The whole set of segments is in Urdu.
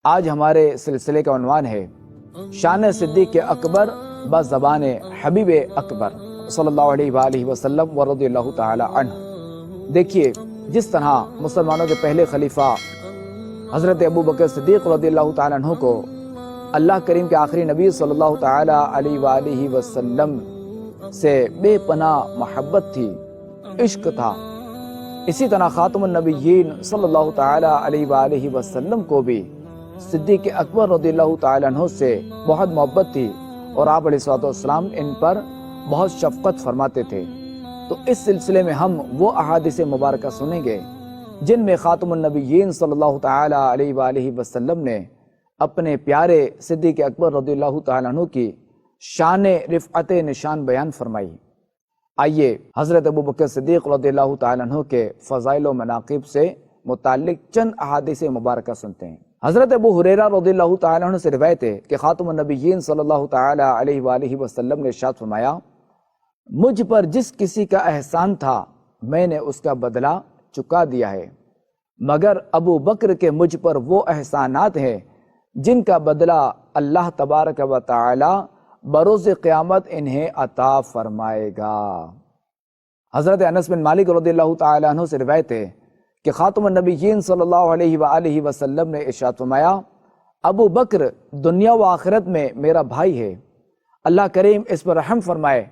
آج ہمارے سلسلے کا عنوان ہے شان صدیق اکبر بزبان حبیب اکبر صلی اللہ علیہ وآلہ وسلم ورضی اللہ تعالی عنہ۔ دیکھیے، جس طرح مسلمانوں کے پہلے خلیفہ حضرت ابو بکر صدیق رضی اللہ تعالی عنہ کو اللہ کریم کے آخری نبی صلی اللہ تعالی علیہ وآلہ وسلم سے بے پناہ محبت تھی، عشق تھا، اسی طرح خاتم النبیین صلی اللہ تعالی علیہ وآلہ وسلم کو بھی صدیق اکبر رضی اللہ تعالی عنہ سے بہت محبت تھی اور آپ علیہ الصلوۃ والسلام ان پر بہت شفقت فرماتے تھے۔ تو اس سلسلے میں ہم وہ احادیث مبارکہ سنیں گے جن میں خاتم النبیین صلی اللہ تعالی علیہ وآلہ وسلم نے اپنے پیارے صدیق اکبر رضی اللہ تعالی عنہ کی شان رفعت نشان بیان فرمائی۔ آئیے حضرت ابو بکر صدیق رضی اللہ تعالی عنہ کے فضائل و مناقب سے متعلق چند احادیث مبارکہ سنتے ہیں۔ حضرت ابو ہریرہ رضی اللہ تعالی عنہ سے روایت ہے کہ خاتم النبیین صلی اللہ تعالی علیہ وآلہ وسلم نے ارشاد فرمایا، مجھ پر جس کسی کا احسان تھا میں نے اس کا بدلہ چکا دیا ہے، مگر ابو بکر کے مجھ پر وہ احسانات ہیں جن کا بدلہ اللہ تبارک و تعالی بروز قیامت انہیں عطا فرمائے گا۔ حضرت انس بن مالک رضی اللہ تعالی عنہ سے روایت ہے کہ خاتم النبیین صلی اللہ علیہ وآلہ وسلم نے ارشاد فرمایا، ابو بکر دنیا و آخرت میں میرا بھائی ہے، اللہ کریم اس پر رحم فرمائے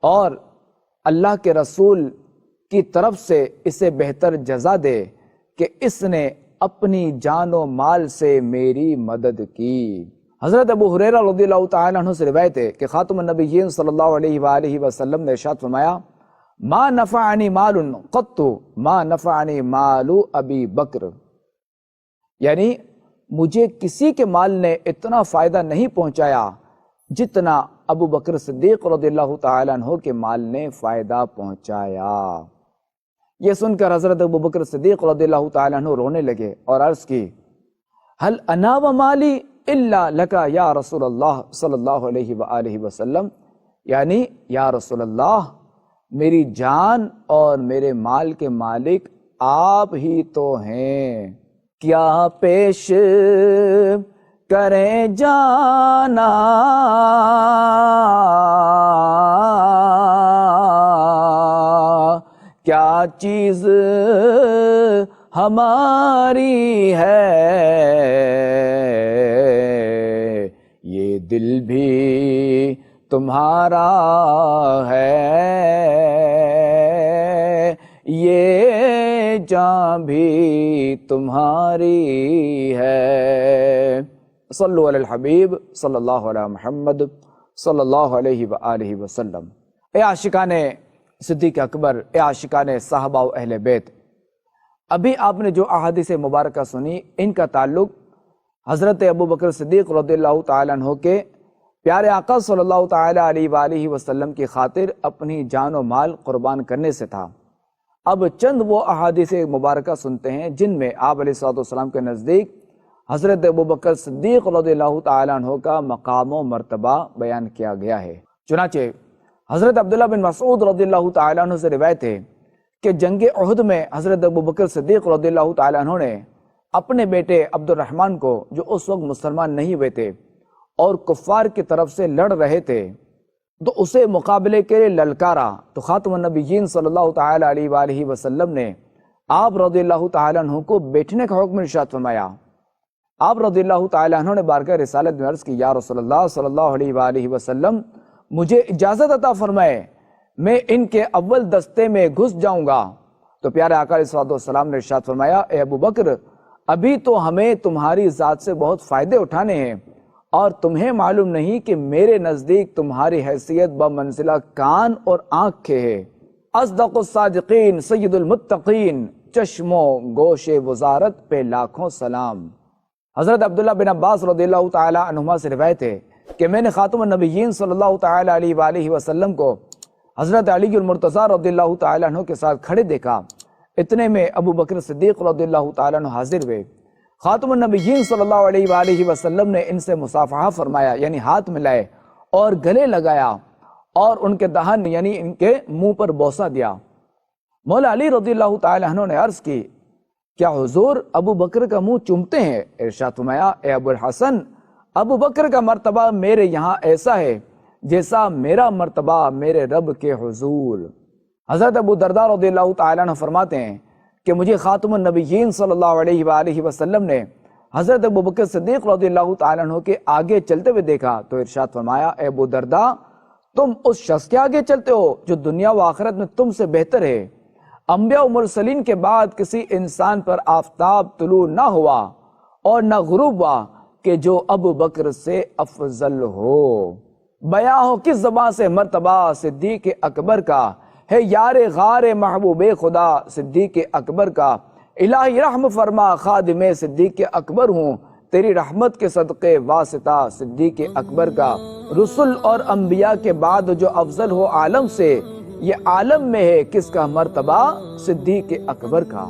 اور اللہ کے رسول کی طرف سے اسے بہتر جزا دے کہ اس نے اپنی جان و مال سے میری مدد کی۔ حضرت ابو ہریرہ رضی اللہ تعالی عنہ سے روایت ہے کہ خاتم النبیین صلی اللہ علیہ وآلہ وسلم نے ارشاد فرمایا، ما نفعنی مال قط ما نفعنی مال ابی بکر، یعنی مجھے کسی کے مال نے اتنا فائدہ نہیں پہنچایا جتنا ابو بکر صدیق رضی اللہ تعالی عنہ کے مال نے فائدہ پہنچایا۔ یہ سن کر حضرت ابو بکر صدیق رضی اللہ تعالی عنہ رونے لگے اور عرض کی، هل انا ومالی الا لکا یا رسول اللہ صلی اللہ علیہ وآلہ وسلم، یعنی یا رسول اللہ میری جان اور میرے مال کے مالک آپ ہی تو ہیں، کیا پیش کریں جانا کیا چیز ہماری ہے، یہ دل بھی تمہارا ہے، یہ جان بھی تمہاری ہے۔ صلو علی الحبیب صلی اللہ علیہ محمد صلی اللہ علیہ وآلہ وسلم۔ اے عاشقان صدیق اکبر، اے عاشقان صحابہ و اہل بیت، ابھی آپ نے جو احادیث مبارکہ سنی ان کا تعلق حضرت ابو بکر صدیق رضی اللہ تعالی عنہ کے پیارے آقا صلی اللہ تعالی علیہ وآلہ وسلم کی خاطر اپنی جان و مال قربان کرنے سے تھا۔ اب چند وہ احادیث مبارکہ سنتے ہیں جن میں آپ علیہ الصلوۃ والسلام کے نزدیک حضرت ابو بکر صدیق رضی اللہ تعالی عنہ کا مقام و مرتبہ بیان کیا گیا ہے۔ چنانچہ حضرت عبداللہ بن مسعود رضی اللہ تعالی عنہ سے روایت ہے کہ جنگ احد میں حضرت ابو بکر صدیق رضی اللہ تعالی عنہ نے اپنے بیٹے عبد الرحمن کو، جو اس وقت مسلمان نہیں ہوئے تھے اور کفار کی طرف سے لڑ رہے تھے، تو اسے مقابلے کے لیے للکارا، تو خاتم النبیین صلی اللہ تعالی علیہ وآلہ وسلم نے آپ رضی اللہ تعالی عنہ کو بیٹھنے کا حکم ارشاد فرمایا۔ آپ رضی اللہ تعالی عنہ نے بارگاہ رسالت میں عرض کی، یا رسول اللہ صلی اللہ علیہ وآلہ وسلم مجھے اجازت عطا فرمائے، میں ان کے اول دستے میں گھس جاؤں گا۔ تو پیارے آقا علیہ الصلوۃ والسلام نے ارشاد فرمایا، اے ابو بکر ابھی تو ہمیں تمہاری ذات سے بہت فائدے اٹھانے ہیں، اور تمہیں معلوم نہیں کہ میرے نزدیک تمہاری حیثیت بمنزلہ کان اور آنکھ کے ہے۔ اصدق الصادقین سید المتقین، چشم و گوش وزارت پہ لاکھوں سلام۔ حضرت عبداللہ بن عباس رضی اللہ تعالی عنہما سے روایت ہے کہ میں نے خاتم النبیین صلی اللہ تعالی علیہ وآلہ وسلم کو حضرت علی المرتضیٰ رضی اللہ تعالی عنہ کے ساتھ کھڑے دیکھا۔ اتنے میں ابو بکر صدیق رضی اللہ تعالی عنہ حاضر ہوئے۔ خاتم النبیین صلی اللہ علیہ وآلہ وسلم نے ان سے مصافحہ فرمایا، یعنی ہاتھ ملائے اور گلے لگایا اور ان کے دہن یعنی ان کے منہ پر بوسہ دیا۔ مولا علی رضی اللہ تعالی عنہ نے عرض کی، کیا حضور ابو بکر کا منہ چومتے ہیں؟ ارشاد فرمایا اے ابو الحسن، ابو بکر کا مرتبہ میرے یہاں ایسا ہے جیسا میرا مرتبہ میرے رب کے حضور۔ حضرت ابو درداء رضی اللہ تعالیٰ عنہ فرماتے ہیں کہ مجھے خاتم النبیین صلی اللہ علیہ وآلہ وسلم نے حضرت ابو بکر صدیق رضی اللہ تعالیٰ عنہ کے آگے چلتے ہوئے دیکھا تو ارشاد فرمایا اے ابو درداء، تم اس شخص کے آگے چلتے ہو جو دنیا و آخرت میں تم سے بہتر ہے۔ انبیاء و مرسلین کے بعد کسی انسان پر آفتاب طلوع نہ ہوا اور نہ غروب ہوا کہ جو ابو بکر سے افضل ہو۔ بیاں ہو کس زبان سے مرتبہ صدیق اکبر کا، ہے یار غار محبوب خدا صدیق اکبر کا۔ الہی رحم فرما خادم صدیق اکبر ہوں، تیری رحمت کے صدقے واسطہ صدیق اکبر کا۔ رسل اور انبیاء کے بعد جو افضل ہو عالم سے، یہ عالم میں ہے کس کا مرتبہ؟ صدیق اکبر کا۔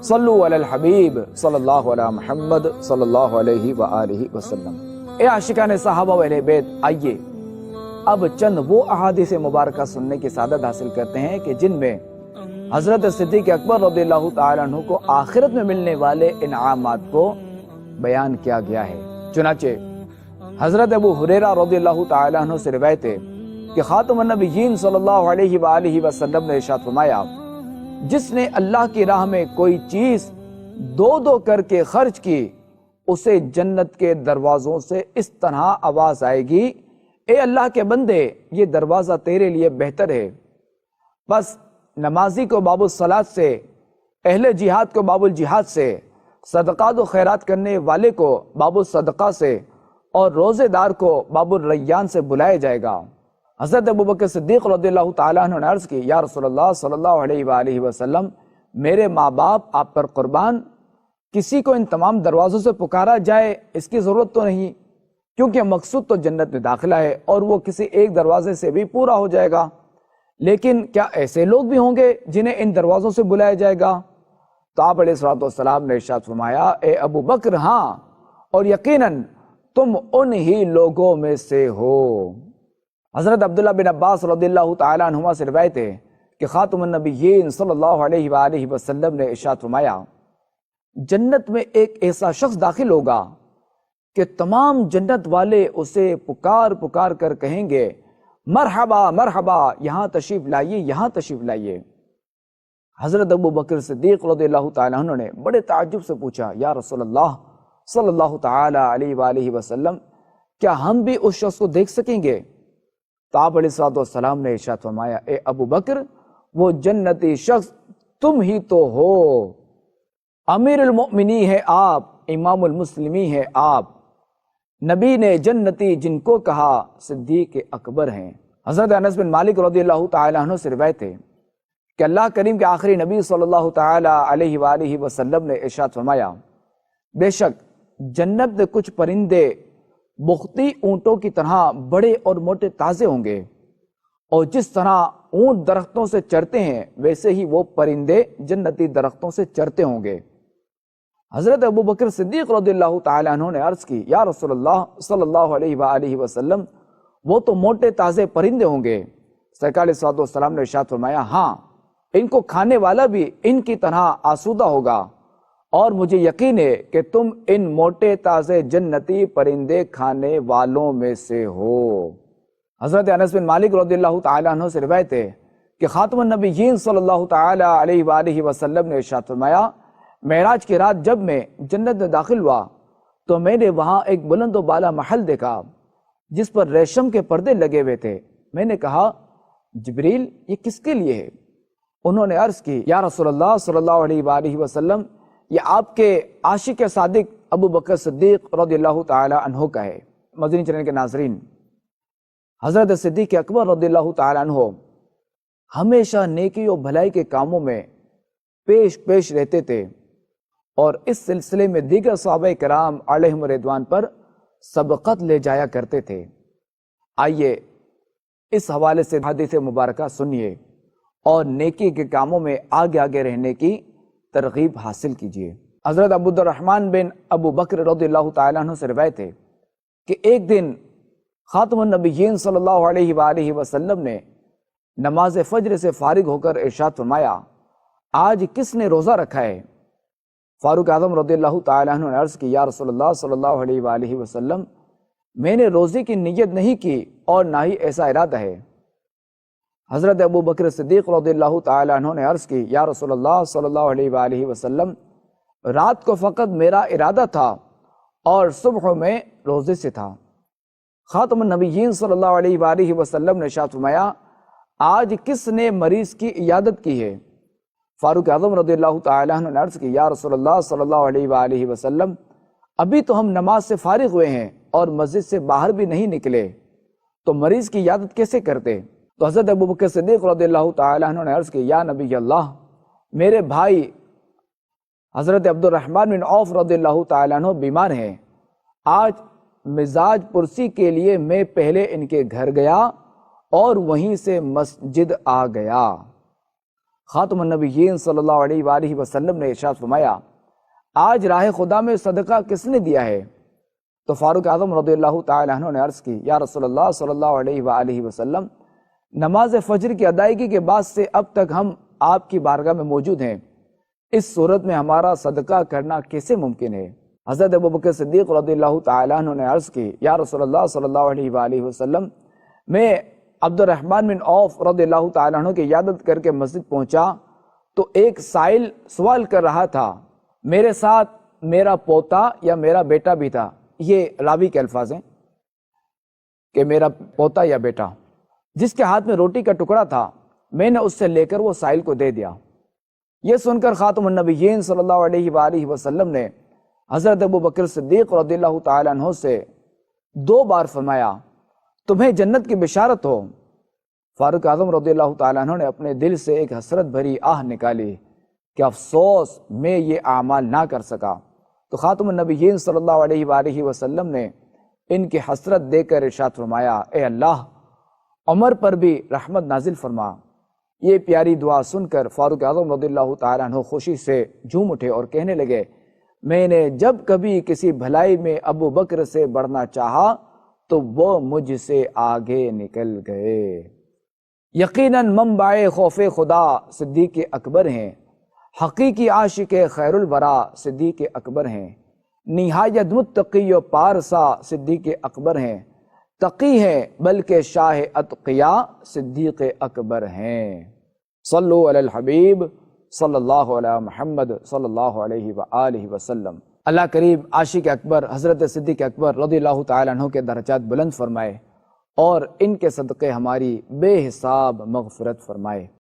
صلو علی الحبیب صلی اللہ علیہ محمد صلی اللہ علیہ وآلہ وسلم۔ اے عاشقان صحابہ و اہل بیت، آئیے اب چند وہ احادیث مبارکہ سننے کی سعادت حاصل کرتے ہیں کہ جن میں حضرت صدیق اکبر رضی اللہ تعالیٰ عنہ کو آخرت میں ملنے والے انعامات کو بیان کیا گیا ہے۔ چنانچہ حضرت ابو ہریرہ رضی اللہ تعالیٰ عنہ سے روایت ہے کہ خاتم النبیین صلی اللہ علیہ وآلہ وسلم نے ارشاد فرمایا، جس نے اللہ کی راہ میں کوئی چیز دو کر کے خرچ کی، اسے جنت کے دروازوں سے اس طرح آواز آئے گی، اے اللہ کے بندے، یہ دروازہ تیرے لیے بہتر ہے۔ بس نمازی کو باب الصلاۃ سے، اہل جہاد کو باب الجہاد سے، صدقات و خیرات کرنے والے کو باب الصدقہ سے، اور روزے دار کو باب الریان سے بلایا جائے گا۔ حضرت ابو بکر صدیق رضی اللہ تعالیٰ عنہ نے عرض کی، یا رسول اللہ صلی اللہ علیہ وآلہ وسلم، میرے ماں باپ آپ پر قربان، کسی کو ان تمام دروازوں سے پکارا جائے اس کی ضرورت تو نہیں، کیونکہ مقصود تو جنت میں داخلہ ہے اور وہ کسی ایک دروازے سے بھی پورا ہو جائے گا۔ لیکن کیا ایسے لوگ بھی ہوں گے جنہیں ان دروازوں سے بلایا جائے گا؟ تو آپ علیہ الصلوۃ والسلام نے ارشاد فرمایا، اے ابو بکر، ہاں، اور یقیناً تم انہی لوگوں میں سے ہو۔ حضرت عبداللہ بن عباس رضی اللہ تعالیٰ عنہما سے روایت ہے کہ خاتم النبیین صلی اللہ علیہ وآلہ وسلم نے ارشاد فرمایا، جنت میں ایک ایسا شخص داخل ہوگا کہ تمام جنت والے اسے پکار پکار کر کہیں گے، مرحبا مرحبا، یہاں تشریف لائیے، یہاں تشریف لائیے۔ حضرت ابو بکر صدیق رضی اللہ تعالیٰ عنہ نے بڑے تعجب سے پوچھا، یا رسول اللہ صلی اللہ تعالیٰ علیہ وآلہ وسلم، کیا ہم بھی اس شخص کو دیکھ سکیں گے؟ تو آپ علیہ الصلوۃ والسلام نے ارشاد فرمایا، اے ابو بکر، وہ جنتی شخص تم ہی تو ہو، امیر المؤمنین ہے آپ، امام المسلمین ہے آپ، نبی نے جنتی جن کو کہا صدیق اکبر ہیں۔ حضرت انس بن مالک رضی اللہ تعالیٰ عنہ سے روایت ہے کہ اللہ کریم کے آخری نبی صلی اللہ تعالیٰ علیہ وآلہ وسلم نے ارشاد فرمایا، بے شک جنت میں کچھ پرندے بختی اونٹوں کی طرح بڑے اور موٹے تازے ہوں گے، اور جس طرح اونٹ درختوں سے چرتے ہیں ویسے ہی وہ پرندے جنتی درختوں سے چرتے ہوں گے۔ حضرت ابو بکر صدیق رضی اللہ تعالیٰ عنہ نے عرض کی، یا رسول اللہ صلی اللہ علیہ وآلہ وسلم، وہ تو موٹے تازے پرندے ہوں گے۔ سرکار علیہ الصلوۃ والسلام نے ارشاد فرمایا، ہاں، ان کو کھانے والا بھی ان کی طرح آسودہ ہوگا، اور مجھے یقین ہے کہ تم ان موٹے تازے جنتی پرندے کھانے والوں میں سے ہو۔ حضرت انس بن مالک رضی اللہ تعالیٰ عنہ سے روایت ہے کہ خاتم النبیین صلی اللہ تعالیٰ علیہ وآلہ وسلم نے ارشاد فرمایا، معراج کی رات جب میں جنت میں داخل ہوا تو میں نے وہاں ایک بلند و بالا محل دیکھا جس پر ریشم کے پردے لگے ہوئے تھے۔ میں نے کہا، جبریل، یہ کس کے لیے ہے؟ انہوں نے عرض کی، یا رسول اللہ صلی اللہ علیہ وآلہ وسلم، یہ آپ کے عاشق صادق ابو بکر صدیق رضی اللہ تعالی عنہ کا ہے۔ مدنی چینل کے ناظرین، حضرت صدیق اکبر رضی اللہ تعالی عنہ ہمیشہ نیکی و بھلائی کے کاموں میں پیش رہتے تھے، اور اس سلسلے میں دیگر صحابہ کرام علیہم رضوان پر سبقت لے جایا کرتے تھے۔ آئیے اس حوالے سے حدیث مبارکہ سنیے اور نیکی کے کاموں میں آگے آگے رہنے کی ترغیب حاصل کیجیے۔ حضرت ابو الرحمن بن ابو بکر رضی اللہ تعالیٰ عنہ سے روایت ہے کہ ایک دن خاتم النبیین صلی اللہ علیہ وآلہ وسلم نے نماز فجر سے فارغ ہو کر ارشاد فرمایا، آج کس نے روزہ رکھا ہے؟ فاروق اعظم رضی اللہ تعالیٰ عنہ نے عرض کی یا رسول اللہ صلی اللہ علیہ وآلہ وسلم میں نے روزے کی نیت نہیں کی اور نہ ہی ایسا ارادہ ہے۔ حضرت ابو بکر صدیق رضی اللہ تعالیٰ عنہ نے عرض کی یا رسول اللہ صلی اللہ علیہ وآلہ وسلم رات کو فقط میرا ارادہ تھا اور صبح میں روزے سے تھا۔ خاتم النبیین صلی اللہ علیہ وآلہ وسلم نے ارشاد فرمایا آج کس نے مریض کی عیادت کی ہے؟ فاروق اعظم رضی اللہ تعالیٰ عنہ نے عرض کی یا رسول اللہ صلی اللہ علیہ وآلہ وسلم ابھی تو ہم نماز سے فارغ ہوئے ہیں اور مسجد سے باہر بھی نہیں نکلے، تو مریض کی عیادت کیسے کرتے؟ تو حضرت ابو بکر صدیق رضی اللہ تعالیٰ عنہ نے عرض کی یا نبی اللہ میرے بھائی حضرت عبد الرحمن بن عوف رضی اللہ تعالیٰ عنہ بیمار ہیں، آج مزاج پرسی کے لیے میں پہلے ان کے گھر گیا اور وہیں سے مسجد آ گیا۔ خاتم النبیین صلی اللہ علیہ وآلہ وسلم نے ارشاد فرمایا آج راہ خدا میں صدقہ کس نے دیا ہے؟ تو فاروق اعظم رضی اللہ تعالیٰ عنہ نے عرض کی یا رسول اللہ صلی اللہ علیہ وآلہ وسلم نماز فجر کی ادائیگی کے بعد سے اب تک ہم آپ کی بارگاہ میں موجود ہیں، اس صورت میں ہمارا صدقہ کرنا کیسے ممکن ہے؟ حضرت ابو بکر صدیق رضی اللہ تعالیٰ عنہ نے عرض کی یا رسول اللہ صلی اللہ علیہ وآلہ وسلم میں عبد الرحمن بن عوف رضی اللہ تعالیٰ عنہ کی عیادت کر کے مسجد پہنچا تو ایک سائل سوال کر رہا تھا، میرے ساتھ میرا پوتا یا میرا بیٹا بھی تھا، یہ راوی کے الفاظ ہیں کہ میرا پوتا یا بیٹا، جس کے ہاتھ میں روٹی کا ٹکڑا تھا میں نے اس سے لے کر وہ سائل کو دے دیا۔ یہ سن کر خاتم النبیین صلی اللہ علیہ وآلہ وسلم نے حضرت ابو بکر صدیق رضی اللہ تعالیٰ عنہ سے 2 بار فرمایا تمہیں جنت کی بشارت ہو۔ فاروق اعظم رضی اللہ تعالیٰ عنہ نے اپنے دل سے ایک حسرت بھری آہ نکالی کہ افسوس میں یہ اعمال نہ کر سکا۔ تو خاتم النبیین صلی اللہ علیہ وآلہ وسلم نے ان کی حسرت دے کر ارشاد فرمایا اے اللہ عمر پر بھی رحمت نازل فرما۔ یہ پیاری دعا سن کر فاروق اعظم رضی اللہ تعالیٰ عنہ خوشی سے جھوم اٹھے اور کہنے لگے میں نے جب کبھی کسی بھلائی میں ابو بکر سے بڑھنا چاہا تو وہ مجھ سے آگے نکل گئے۔ یقیناً منبع خوف خدا صدیق اکبر ہیں، حقیقی عاشق خیر الورا صدیق اکبر ہیں، نہایت متقی و پارسا صدیق اکبر ہیں، تقی ہیں بلکہ شاہ اتقیاء صدیق اکبر ہیں۔ صلو علی الحبیب صلی اللہ علیہ محمد صلی اللہ علیہ وآلہ وسلم۔ اللہ کریم عاشق اکبر حضرت صدیق اکبر رضی اللہ تعالیٰ عنہ کے درجات بلند فرمائے اور ان کے صدقے ہماری بے حساب مغفرت فرمائے۔